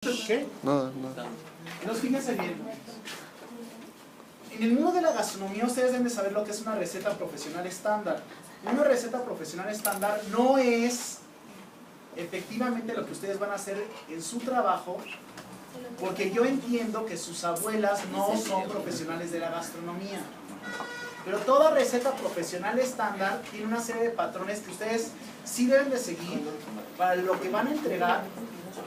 ¿Qué? No. Entonces fíjense bien. En el mundo de la gastronomía ustedes deben de saber lo que es una receta profesional estándar. Una receta profesional estándar no es efectivamente lo que ustedes van a hacer en su trabajo, porque yo entiendo que sus abuelas no son profesionales de la gastronomía. Pero toda receta profesional estándar tiene una serie de patrones que ustedes sí deben de seguir para lo que van a entregar,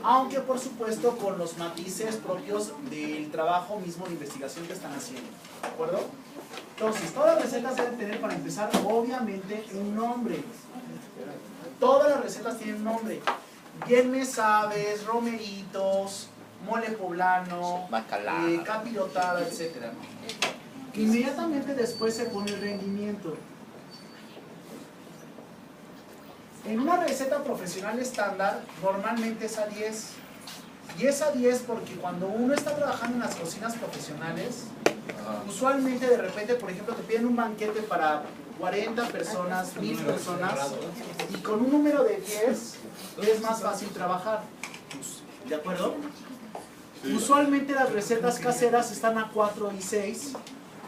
aunque por supuesto con los matices propios del trabajo mismo de investigación que están haciendo. ¿De acuerdo? Entonces, todas las recetas deben tener, para empezar, obviamente un nombre. Todas las recetas tienen un nombre. Bien me sabes, romeritos, mole poblano, capirotada, etc. Inmediatamente después se pone el rendimiento. En una receta profesional estándar, normalmente es a 10. Y es a 10 porque cuando uno está trabajando en las cocinas profesionales, usualmente de repente, por ejemplo, te piden un banquete para 40 personas, 1000 personas, y con un número de 10 es más fácil trabajar. ¿De acuerdo? Usualmente las recetas caseras están a 4 y 6.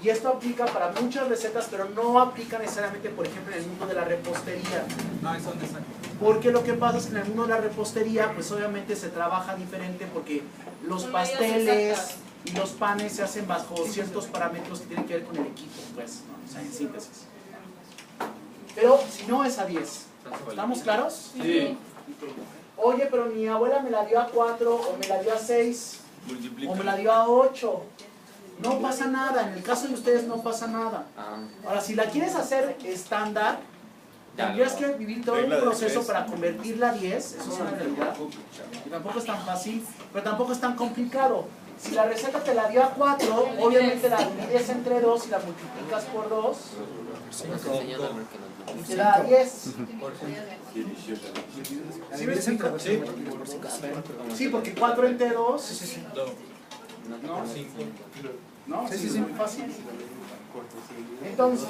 Y esto aplica para muchas recetas, pero no aplica necesariamente, por ejemplo, en el mundo de la repostería. Porque lo que pasa es que en el mundo de la repostería, pues obviamente se trabaja diferente porque los pasteles y los panes se hacen bajo ciertos parámetros que tienen que ver con el equipo, pues, ¿no? O sea, en síntesis. Pero si no es a 10. ¿Estamos claros? Sí. Oye, pero mi abuela me la dio a 4, o me la dio a 6, o me la dio a 8. No pasa nada, en el caso de ustedes no pasa nada. Ahora, si la quieres hacer estándar, tendrías que vivir todo un proceso para convertirla a 10, eso es una realidad. Y tampoco es tan fácil, pero tampoco es tan complicado. Si la receta te la dio a 4, obviamente la divides entre 2 y la multiplicas por 2. Y te da 10. ¿Sí me explico? Sí, porque 4 entre 2... ¿No? Sí, es muy fácil. Entonces...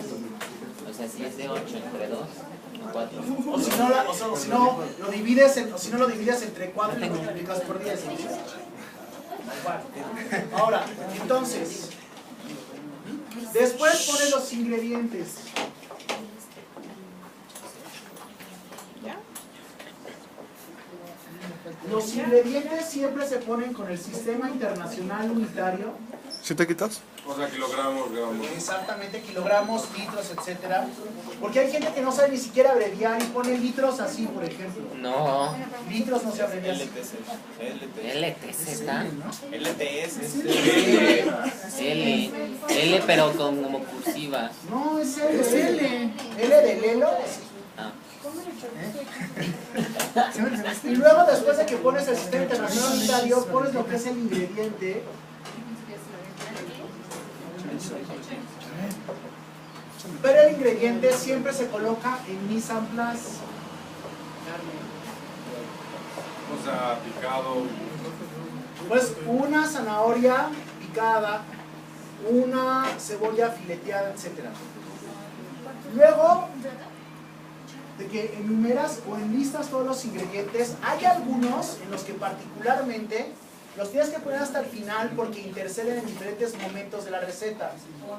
O sea, si es de 8 entre 2, 4. O si no lo divides entre 4 y lo multiplicas por 10. Ahora, entonces, después pones los ingredientes. Los ingredientes siempre se ponen con el sistema internacional unitario. ¿Sí te quitas? O sea, kilogramos, gramos. Exactamente, kilogramos, litros, etcétera. Porque hay gente que no sabe ni siquiera abreviar y pone litros así, por ejemplo. No. Litros no se abrevia así. LTZ. LTS. L, pero con como cursiva. No, es L. Es L. L de Lelo. Ah. Y luego, después de que pones el sistema internacional unitario, pones lo que es el ingrediente. Pero el ingrediente siempre se coloca en mise en place. O sea, picado. Pues una zanahoria picada, una cebolla fileteada, etc. Luego de que enumeras o enlistas todos los ingredientes, hay algunos en los que particularmente los tienes que poner hasta el final porque interceden en diferentes momentos de la receta.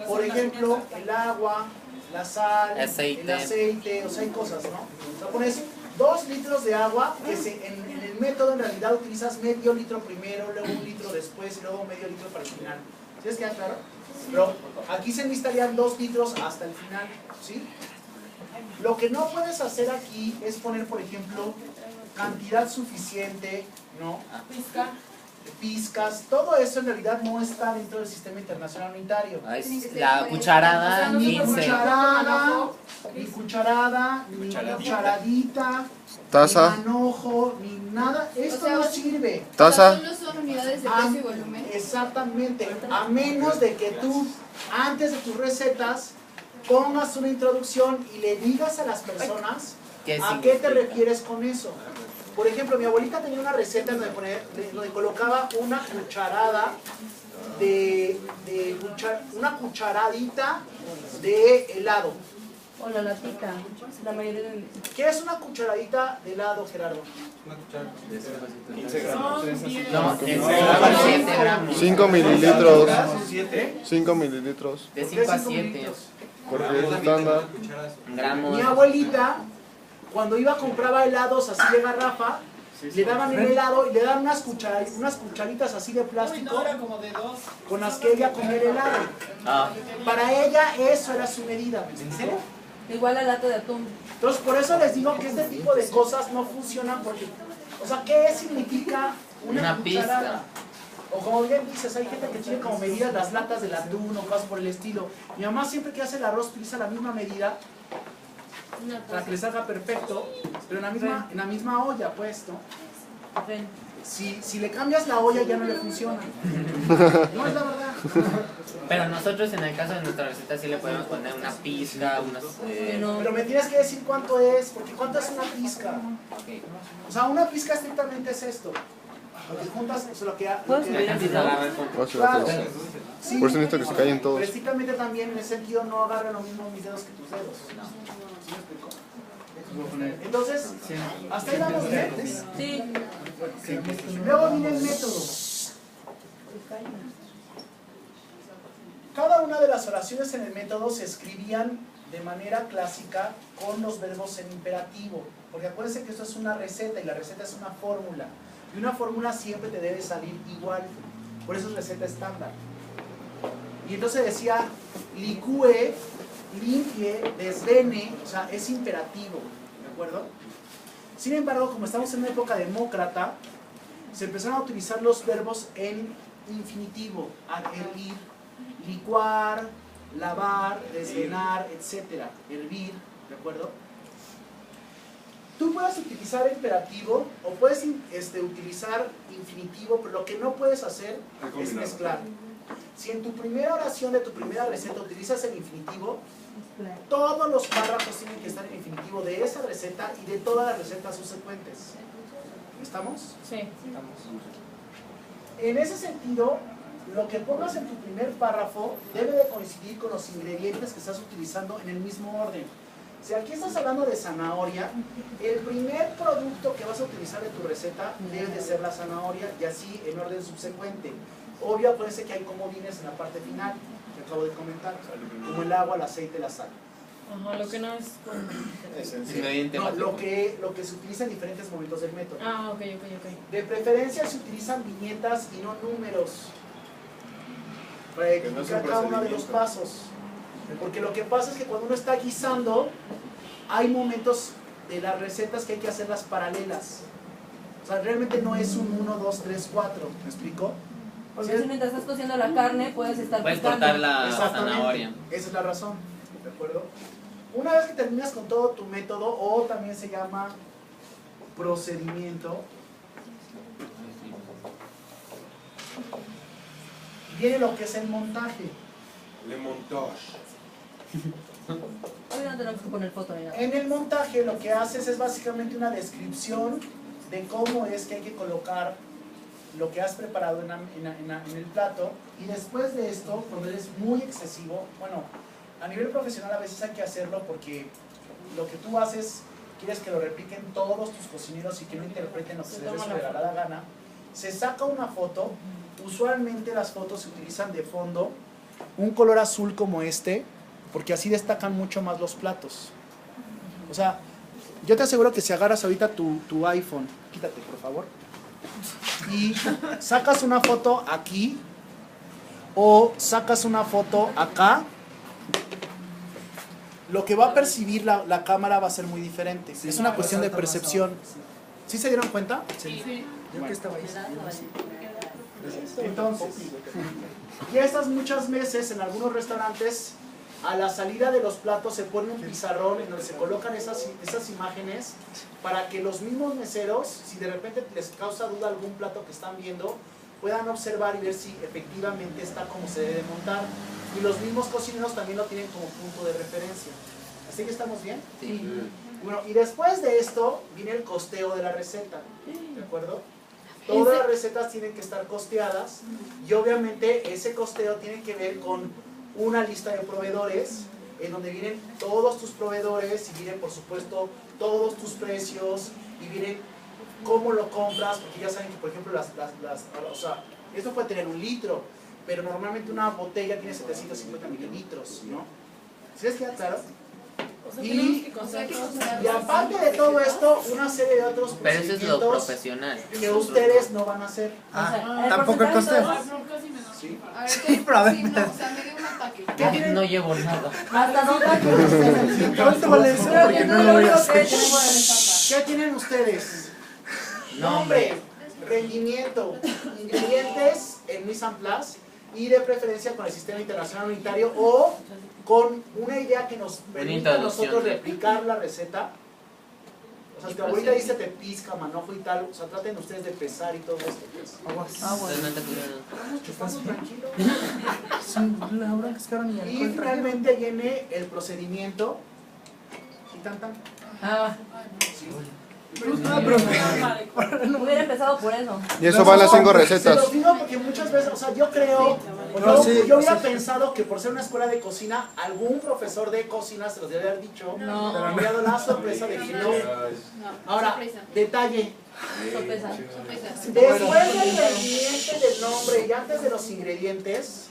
Por ejemplo, el agua, la sal, el aceite, o sea, hay cosas, ¿no? O sea, pones 2 litros de agua, que en el método en realidad utilizas medio litro primero, luego 1 litro después y luego medio litro para el final. ¿Sí les queda claro? Pero aquí se necesitarían 2 litros hasta el final, ¿sí? Lo que no puedes hacer aquí es poner, por ejemplo, cantidad suficiente, ¿no? Pizcas, todo eso en realidad no está dentro del sistema internacional unitario. La cucharada, Ni 15. cucharada, ni cucharadita, Taza. ni manojo, ni nada. Esto no sirve. Taza. Solo son unidades de peso y volumen. Exactamente, a menos de que tú, antes de tus recetas, pongas una introducción y le digas a las personas a qué te refieres con eso. Por ejemplo, mi abuelita tenía una receta donde colocaba una cucharada una cucharadita de helado. O la latita. La mayoría de... ¿Qué es una cucharadita de helado, Gerardo? No, en 7 gramos. 5 mililitros. 7. 5 mililitros. De 5 a 7 Porque es estándar. gramos. Mi abuelita, cuando iba compraba helados así de garrafa, le daban el helado y le daban unas cucharitas así de plástico con las que ella comía el helado. Ah, Para ella eso era su medida, ¿me entiendes? Igual la lata de atún. Entonces por eso les digo que este tipo de cosas no funcionan porque, o sea, ¿qué significa Una cucharada? O como bien dices, hay gente que tiene como medidas las latas del atún o cosas por el estilo. Mi mamá siempre que hace el arroz utiliza la misma medida para que le salga perfecto, pero en la misma olla, pues, ¿no? Ven. Si le cambias la olla ya no le funciona. No es la verdad. pero nosotros en el caso de nuestra receta sí le podemos poner una pizca, unas... No. Pero me tienes que decir cuánto es, porque cuánto es una pizca. ok. O sea, una pizca estrictamente es esto. Lo que juntas, o sea, lo que ¿Puedes subir el video? claro. Sí, Por eso necesito que se callen todos. pero estrictamente también en ese sentido no agarran lo mismo mis dedos que tus dedos. ¿Sí me explico? Entonces, hasta ahí vamos bien. Sí. Luego viene el método. Cada una de las oraciones en el método se escribían de manera clásica con los verbos en imperativo. Porque acuérdense que esto es una receta y la receta es una fórmula. Y una fórmula siempre te debe salir igual. Por eso es receta estándar. Y entonces decía, licúe, limpie, desvene, o sea, es imperativo. ¿De acuerdo? Sin embargo, como estamos en una época demócrata, se empezaron a utilizar los verbos en infinitivo. Hervir, licuar, lavar, desvenar, etc. Hervir, ¿de acuerdo? Tú puedes utilizar imperativo o puedes utilizar infinitivo, pero lo que no puedes hacer es mezclar. Si en tu primera oración de tu primera receta utilizas el infinitivo, todos los párrafos tienen que estar en infinitivo de esa receta y de todas las recetas subsecuentes. ¿Estamos? Sí. En ese sentido, lo que pongas en tu primer párrafo debe de coincidir con los ingredientes que estás utilizando en el mismo orden. Si aquí estás hablando de zanahoria, el primer producto que vas a utilizar en tu receta debe de ser la zanahoria y así en orden subsecuente. Obvio, acuérdense que hay comodines en la parte final, que acabo de comentar, como el agua, el aceite, la sal. Ajá, lo que no es con... Ingrediente No, básico. lo que se utiliza en diferentes momentos del método. Ah, ok, ok, ok. De preferencia se utilizan viñetas y no números para explicar cada uno de los pasos. Porque lo que pasa es que cuando uno está guisando, hay momentos de las recetas que hay que hacerlas paralelas. O sea, realmente no es un 1, 2, 3, 4. ¿Me explico? Porque si mientras estás cociendo la carne puedes estar Puedes picando. cortar la Exactamente. zanahoria. Esa es la razón. ¿De acuerdo? Una vez que terminas con todo tu método, o también se llama procedimiento, viene lo que es el montaje. Le montage. Hoy no tenemos que poner foto ni nada. En el montaje lo que haces es básicamente una descripción de cómo es que hay que colocar lo que has preparado en el plato, y después de esto, cuando eres muy excesivo, bueno, a nivel profesional a veces hay que hacerlo porque lo que tú haces quieres que lo repliquen todos tus cocineros y que no interpreten lo que se les dé su regalada gana. Se saca una foto, usualmente las fotos se utilizan de fondo un color azul como este, porque así destacan mucho más los platos. O sea, yo te aseguro que si agarras ahorita tu iPhone, quítate por favor, y sacas una foto aquí o sacas una foto acá, lo que va a percibir la cámara va a ser muy diferente. Es una cuestión de percepción. ¿Sí se dieron cuenta? Sí. Bueno. Entonces, ya estas muchas veces en algunos restaurantes, a la salida de los platos se pone un pizarrón en donde se colocan esas imágenes para que los mismos meseros, si de repente les causa duda algún plato que están viendo, puedan observar y ver si efectivamente está como se debe montar. Y los mismos cocineros también lo tienen como punto de referencia. ¿Así que estamos bien? Sí. Bueno, y después de esto viene el costeo de la receta, ¿de acuerdo? Todas las recetas tienen que estar costeadas y obviamente ese costeo tiene que ver con una lista de proveedores en donde vienen todos tus proveedores y vienen por supuesto todos tus precios y vienen cómo lo compras, porque ya saben que por ejemplo o sea, esto puede tener 1 litro, pero normalmente una botella tiene 750 mililitros, ¿no? ¿Sí les queda claro? O sea, Y- tenemos que comprar todos los Y aparte de todo esto, una serie de otros Pero eso es lo procedimientos profesional. que ustedes no van a hacer. Tampoco el coste. ¿Sí? A ver, ¿qué? Pero a ver. Sí, no, o sea, me dio un ataque. tienen? No llevo nada. Hasta dónde ¿Cuánto vale eso? Creo Porque que no no lo voy a lo hacer. que tenemos en el estándar. ¿Qué tienen ustedes? Nombre. Rendimiento, ingredientes en mise en place y de preferencia con el sistema internacional unitario o con una idea que nos permita a introducción. nosotros replicar la receta. O sea, si tu abuelita dice te pizca, manojo y tal, o sea, traten ustedes de pesar y todo esto. Pues. Aguas. Entonces, no te cuidas. Vamos chupando tranquilo. Sí, la bronca es que ahora ni Y alcohol traje. finalmente viene el procedimiento. Y tan tan. Sí. Hubiera empezado por eso. Y eso van las 5 Se recetas. los digo porque muchas veces, o sea, yo creo, No, sí, yo hubiera sí. pensado que por ser una escuela de cocina, algún profesor de cocina se los debe haber dicho, No. pero me había dado la sorpresa de que no. Ahora, Sorpresa. detalle, Sorpresa. Sorpresa. después del ingrediente del nombre y antes de los ingredientes,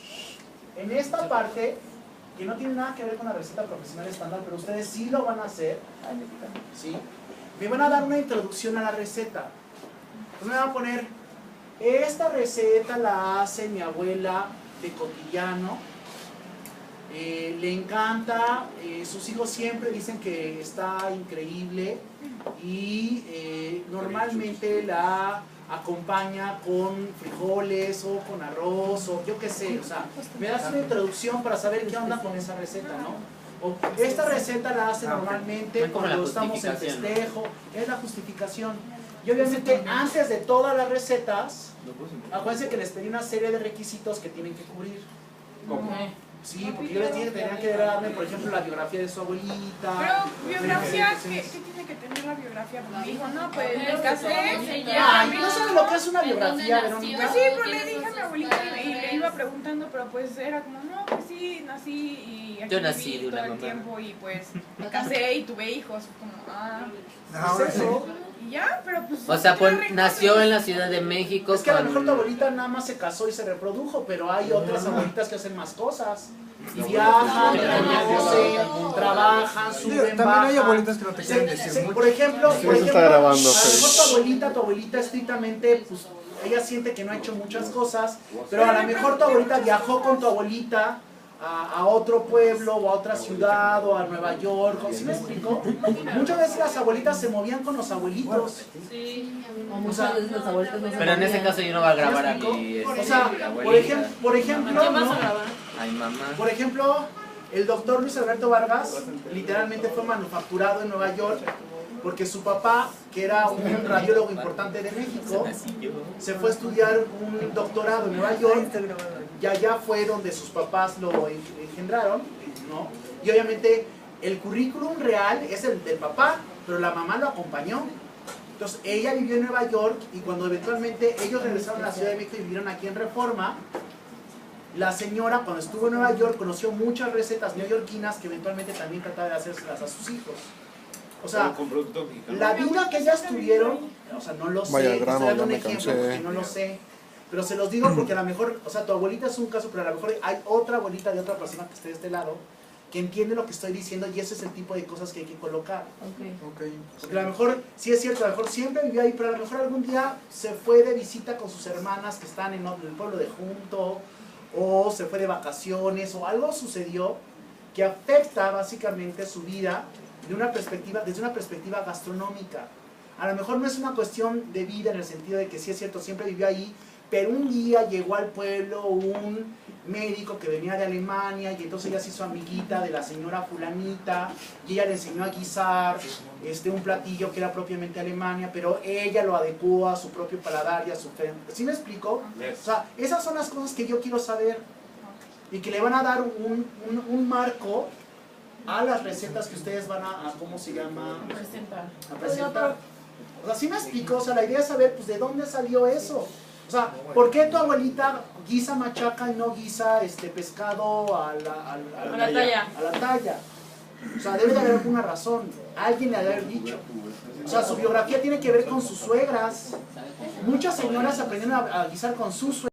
en esta parte, que no tiene nada que ver con la receta profesional estándar, pero ustedes sí lo van a hacer, ¿sí? Me van a dar una introducción a la receta. Entonces me van a poner, esta receta la hace mi abuela de cotidiano, le encanta, sus hijos siempre dicen que está increíble y normalmente la acompaña con frijoles o con arroz o yo qué sé, o sea, me das una introducción para saber qué onda con esa receta, ¿no? O, esta receta la hace normalmente Es como cuando la estamos en justificación, ¿no? festejo, es la justificación. Y obviamente antes de todas las recetas, acuérdense que les pedí una serie de requisitos que tienen que cubrir. ¿Cómo? Sí, porque yo les dije que tenían que darme, por ejemplo, la biografía de su abuelita. Pero biografía, ¿qué tiene que tener la biografía? Porque dijo, no, pues me casé. Ay, ¿no saben lo que es una biografía, Verónica? Pues sí, pero le dije a mi abuelita y le iba preguntando, pero pues era como, no, pues sí, nací y aquí Yo nací viví de una todo el mamá. tiempo y pues me casé y tuve hijos. Como, Ahora sí. y ya, pero pues. O sea, ¿qué récord? nació en la Ciudad de México. Es que a lo con- mejor tu abuelita nada más se casó y se reprodujo, pero hay otras abuelitas que hacen más cosas. Y viajan, conocen, trabajan, suben, Digo, también hay bajan. abuelitas que no te quieren decir mucho. Por ejemplo, Sí, eso está grabando, a lo mejor Fede. tu abuelita estrictamente, pues ella siente que no ha hecho muchas cosas, pero a lo mejor tu abuelita viajó con tu abuelita a otro pueblo o a otra ciudad o a Nueva York, ¿sí me explico? Muchas veces las abuelitas se movían con los abuelitos. O muchas veces las abuelitas no se Pero en ese movían. caso yo no voy a grabar a ¿Me explico? mi O sea, abuelita. por ejemplo, ¿Quién vas ¿no? a grabar? Ay, mamá. Por ejemplo, el doctor Luis Alberto Vargas literalmente fue manufacturado en Nueva York porque su papá, que era un radiólogo importante de México, se fue a estudiar un doctorado en Nueva York y allá fue donde sus papás lo engendraron, ¿no? Y obviamente el currículum real es el del papá, pero la mamá lo acompañó. Entonces ella vivió en Nueva York y cuando eventualmente ellos regresaron a la Ciudad de México y vivieron aquí en Reforma, la señora cuando estuvo en Nueva York conoció muchas recetas neoyorquinas que eventualmente también trataba de hacérselas a sus hijos. O sea, con producto mexicano. la vida que ellas tuvieron, o sea, no lo sé, Vaya al estoy grano, dando ya un me ejemplo cansé. porque no lo sé, pero se los digo porque a lo mejor, o sea, tu abuelita es un caso, pero a lo mejor hay otra abuelita de otra persona que esté de este lado que entiende lo que estoy diciendo y ese es el tipo de cosas que hay que colocar. Ok. Ok. Porque a lo mejor, sí es cierto, a lo mejor siempre vivió ahí, pero a lo mejor algún día se fue de visita con sus hermanas que están en el pueblo de Junto, o se fue de vacaciones, o algo sucedió que afecta básicamente su vida desde una perspectiva gastronómica. A lo mejor no es una cuestión de vida en el sentido de que sí es cierto, siempre vivió ahí, pero un día llegó al pueblo un médico que venía de Alemania y entonces ella se hizo amiguita de la señora fulanita y ella le enseñó a guisar un platillo que era propiamente Alemania, pero ella lo adecuó a su propio paladar y a su fe. ¿Sí me explico? Yes. O sea, esas son las cosas que yo quiero saber y que le van a dar un marco a las recetas que ustedes van a ¿cómo se llama? Presentar. A presentar. O sea, ¿sí me explico? O sea, la idea es saber, pues, ¿de dónde salió eso? O sea, ¿por qué tu abuelita guisa machaca y no guisa pescado a la talla? A la talla. O sea, debe de haber alguna razón. Alguien le ha de haber dicho. O sea, su biografía tiene que ver con sus suegras. Muchas señoras aprendieron a guisar con sus suegras.